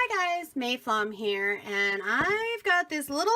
Hi guys, Mayflom here, and I've got this little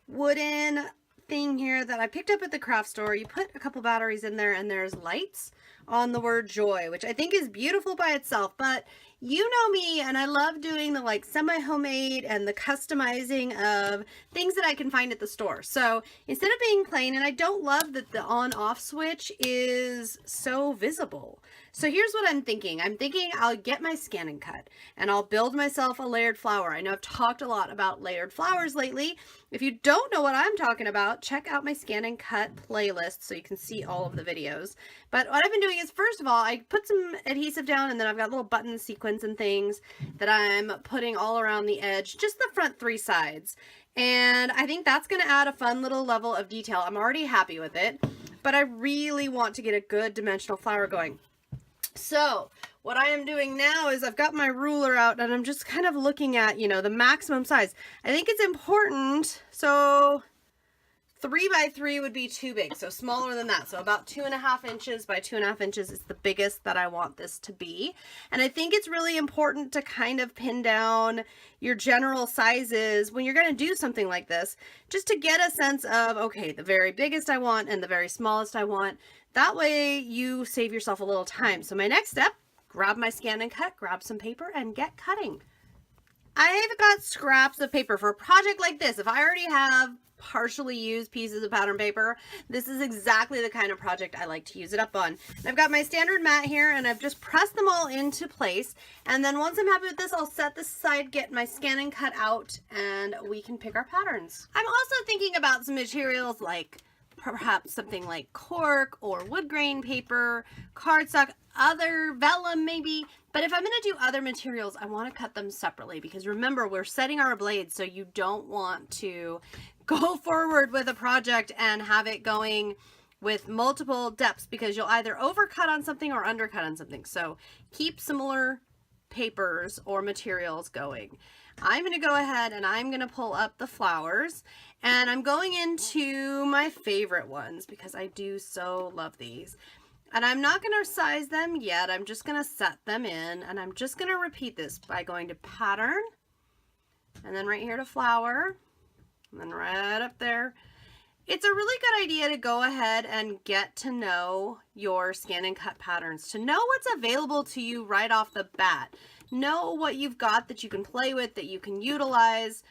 wooden thing here that I picked up at the craft store. You put a couple batteries in there and there's lights on the word joy, which I think is beautiful by itself, but you know me and I love doing the like semi-homemade and the customizing of things that I can find at the store. So instead of being plain, and I don't love that the on-off switch is so visible. So here's what I'm thinking. I'm thinking I'll get my ScanNCut and I'll build myself a layered flower. I know I've talked a lot about layered flowers lately. If you don't know what I'm talking about, check out my ScanNCut playlist so you can see all of the videos. But what I've been doing is, first of all, I put some adhesive down and then I've got little button sequins and things that I'm putting all around the edge, just the front three sides. And I think that's going to add a fun little level of detail. I'm already happy with it, but I really want to get a good dimensional flower going. So what I am doing now is I've got my ruler out and I'm just kind of looking at, you know, the maximum size. I think it's important. So 3 by 3 would be too big. So smaller than that. So about 2.5 inches by 2.5 inches is the biggest that I want this to be. And I think it's really important to kind of pin down your general sizes when you're going to do something like this, just to get a sense of, okay, the very biggest I want and the very smallest I want. That way you save yourself a little time. So my next step, grab my ScanNCut, grab some paper and get cutting. I've got scraps of paper for a project like this. If I already have partially used pieces of pattern paper, this is exactly the kind of project I like to use it up on. And I've got my standard mat here and I've just pressed them all into place. And then once I'm happy with this, I'll set this aside, get my ScanNCut out, and we can pick our patterns. I'm also thinking about some materials like perhaps something like cork or wood grain paper, cardstock, other vellum maybe. But if I'm going to do other materials, I want to cut them separately because remember, we're setting our blades, so you don't want to go forward with a project and have it going with multiple depths because you'll either overcut on something or undercut on something. So keep similar papers or materials going. I'm going to go ahead and I'm going to pull up the flowers, and I'm going into my favorite ones because I do so love these. And I'm not going to size them yet. I'm just going to set them in, and I'm just going to repeat this by going to pattern and then right here to flower and then right up there. It's a really good idea to go ahead and get to know your ScanNCut patterns, to know what's available to you right off the bat. Know what you've got that you can play with, that you can utilize,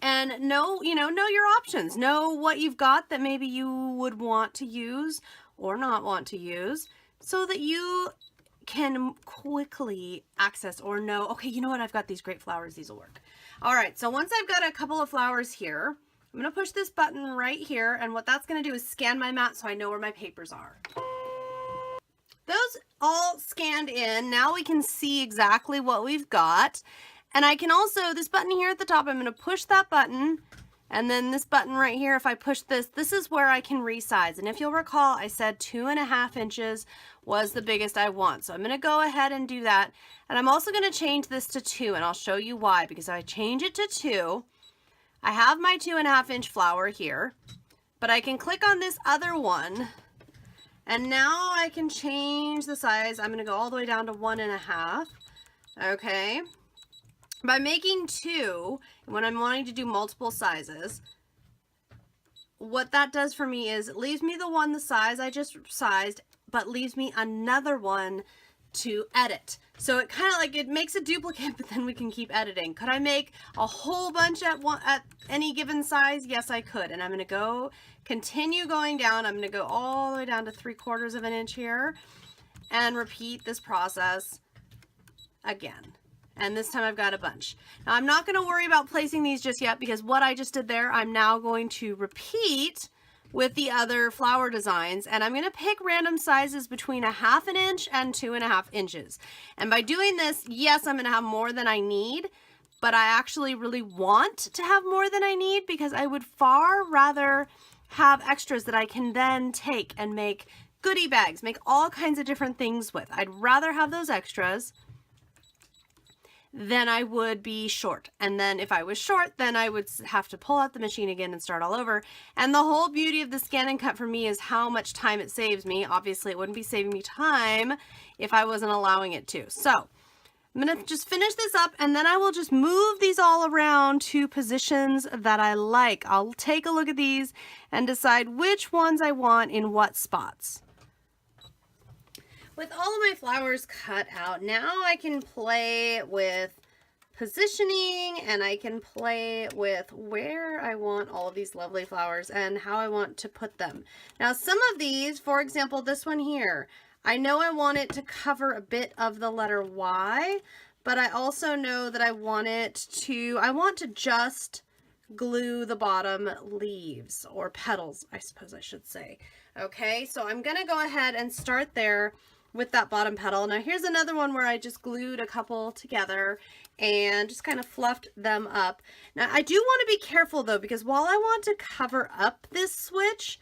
and know your options. Know what you've got that maybe you would want to use or not want to use, so that you can quickly access or know, okay, you know what, I've got these great flowers, these will work. All right, so once I've got a couple of flowers here, I'm going to push this button right here, and what that's going to do is scan my mat so I know where my papers are. Those all scanned in. Now we can see exactly what we've got. And I can also, this button here at the top, I'm going to push that button, and then this button right here, if I push this, this is where I can resize. And if you'll recall, I said 2.5 inches was the biggest I want. So I'm going to go ahead and do that. And I'm also going to change this to 2, and I'll show you why. Because if I change it to 2, I have my 2.5 inch flower here, but I can click on this other one, and now I can change the size. I'm going to go all the way down to 1.5. Okay. By making 2, when I'm wanting to do multiple sizes, what that does for me is it leaves me the size I just sized, but leaves me another one to edit. So it kind of like, it makes a duplicate, but then we can keep editing. Could I make a whole bunch at any given size? Yes, I could. And I'm going to continue going down. I'm going to go all the way down to 3/4 of an inch here and repeat this process again. And this time I've got a bunch. Now I'm not going to worry about placing these just yet because what I just did there, I'm now going to repeat with the other flower designs, and I'm going to pick random sizes between 1/2 inch and 2.5 inches. And by doing this, yes, I'm going to have more than I need, but I actually really want to have more than I need because I would far rather have extras that I can then take and make goodie bags, make all kinds of different things with. I'd rather have those extras then I would be short. And then if I was short, then I would have to pull out the machine again and start all over. And the whole beauty of the ScanNCut for me is how much time it saves me. Obviously, it wouldn't be saving me time if I wasn't allowing it to. So I'm going to just finish this up, and then I will just move these all around to positions that I like. I'll take a look at these and decide which ones I want in what spots. With all of my flowers cut out, now I can play with positioning, and I can play with where I want all of these lovely flowers and how I want to put them. Now, some of these, for example, this one here, I know I want it to cover a bit of the letter Y, but I also know that I want to just glue the bottom leaves, or petals, I suppose I should say. Okay, so I'm gonna go ahead and start there with that bottom petal. Now here's another one where I just glued a couple together and just kind of fluffed them up. Now I do want to be careful though, because while I want to cover up this switch,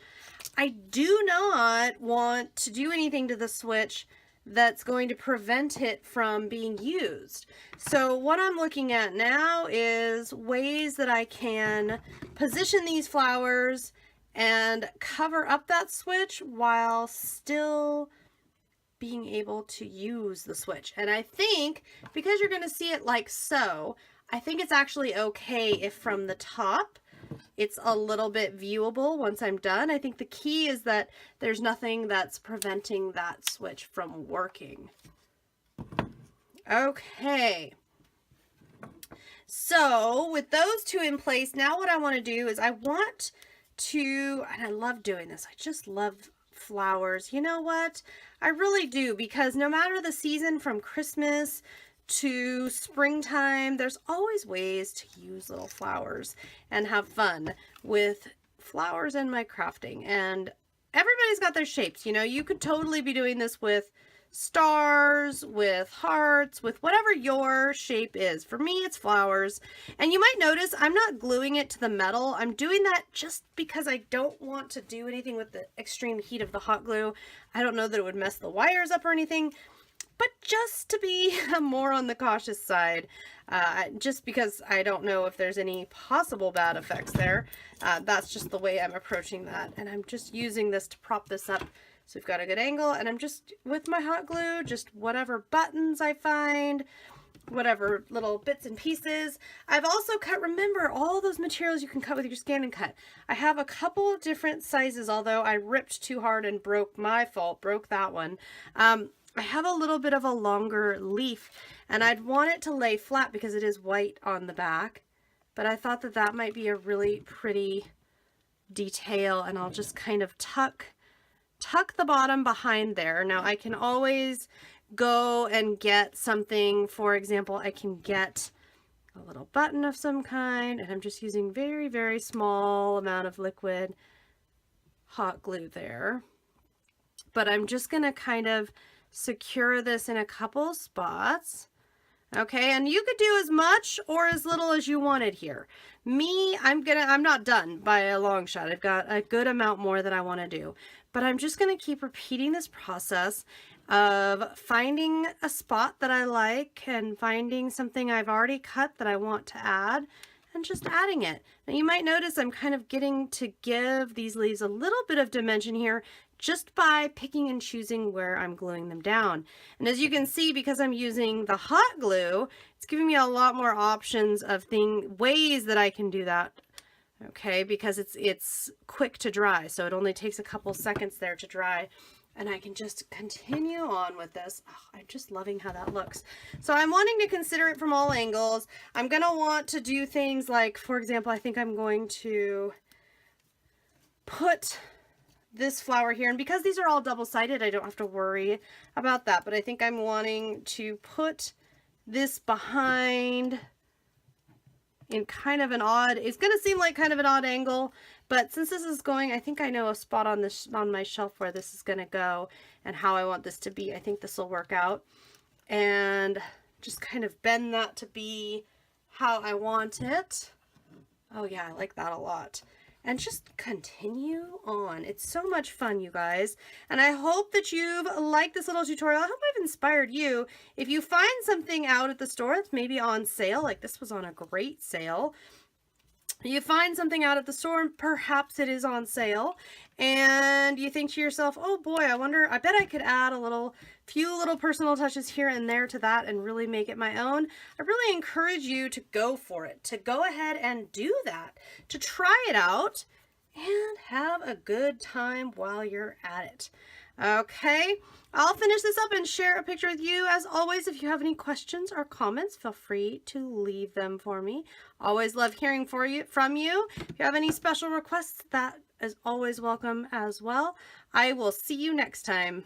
I do not want to do anything to the switch that's going to prevent it from being used. So what I'm looking at now is ways that I can position these flowers and cover up that switch while still being able to use the switch. And I think because you're going to see it like so, I think it's actually okay if from the top it's a little bit viewable once I'm done. I think the key is that there's nothing that's preventing that switch from working. Okay. So with those two in place, now what I want to do is I want to, and I love doing this, I just love flowers. You know what? I really do, because no matter the season, from Christmas to springtime, there's always ways to use little flowers and have fun with flowers in my crafting. And everybody's got their shapes. You know, you could totally be doing this with stars, with hearts, with whatever your shape is. For me, it's flowers. And you might notice I'm not gluing it to the metal. I'm doing that just because I don't want to do anything with the extreme heat of the hot glue. I don't know that it would mess the wires up or anything, but just to be more on the cautious side, just because I don't know if there's any possible bad effects there. That's just the way I'm approaching that. And I'm just using this to prop this up so we've got a good angle. And I'm just, with my hot glue, just whatever buttons I find, whatever little bits and pieces. I've also cut, remember, all those materials you can cut with your ScanNCut. I have a couple of different sizes, although I ripped too hard and broke that one. I have a little bit of a longer leaf, and I'd want it to lay flat because it is white on the back, but I thought that that might be a really pretty detail, and I'll just kind of tuck the bottom behind there. Now I can always go and get something. For example, I can get a little button of some kind, and I'm just using very, very small amount of liquid hot glue there. But I'm just gonna kind of secure this in a couple spots. Okay, and you could do as much or as little as you wanted here. Me, I'm not done by a long shot. I've got a good amount more that I want to do, but I'm just going to keep repeating this process of finding a spot that I like and finding something I've already cut that I want to add and just adding it. Now you might notice I'm kind of getting to give these leaves a little bit of dimension here just by picking and choosing where I'm gluing them down. And as you can see, because I'm using the hot glue, it's giving me a lot more options of ways that I can do that. Okay, because it's quick to dry, so it only takes a couple seconds there to dry. And I can just continue on with this. Oh, I'm just loving how that looks. So I'm wanting to consider it from all angles. I'm going to want to do things like, for example, I think I'm going to put this flower here. And because these are all double-sided, I don't have to worry about that. But I think I'm wanting to put this behind in kind of an odd, it's going to seem like kind of an odd angle. But since this is going, I think I know a spot on this on my shelf where this is going to go and how I want this to be. I think this will work out. And just kind of bend that to be how I want it. Oh yeah, I like that a lot. And just continue on. It's so much fun, you guys. And I hope that you've liked this little tutorial. I hope I've inspired you. If you find something out at the store that's maybe on sale, like this was on a great sale, you find something out at the store, perhaps it is on sale, and you think to yourself, oh boy, I bet I could add a little few little personal touches here and there to that and really make it my own, I really encourage you to go for it, to go ahead and do that, to try it out and have a good time while you're at it. Okay, I'll finish this up and share a picture with you. As always, if you have any questions or comments, feel free to leave them for me. Always love hearing from you. If you have any special requests, that is always welcome as well. I will see you next time.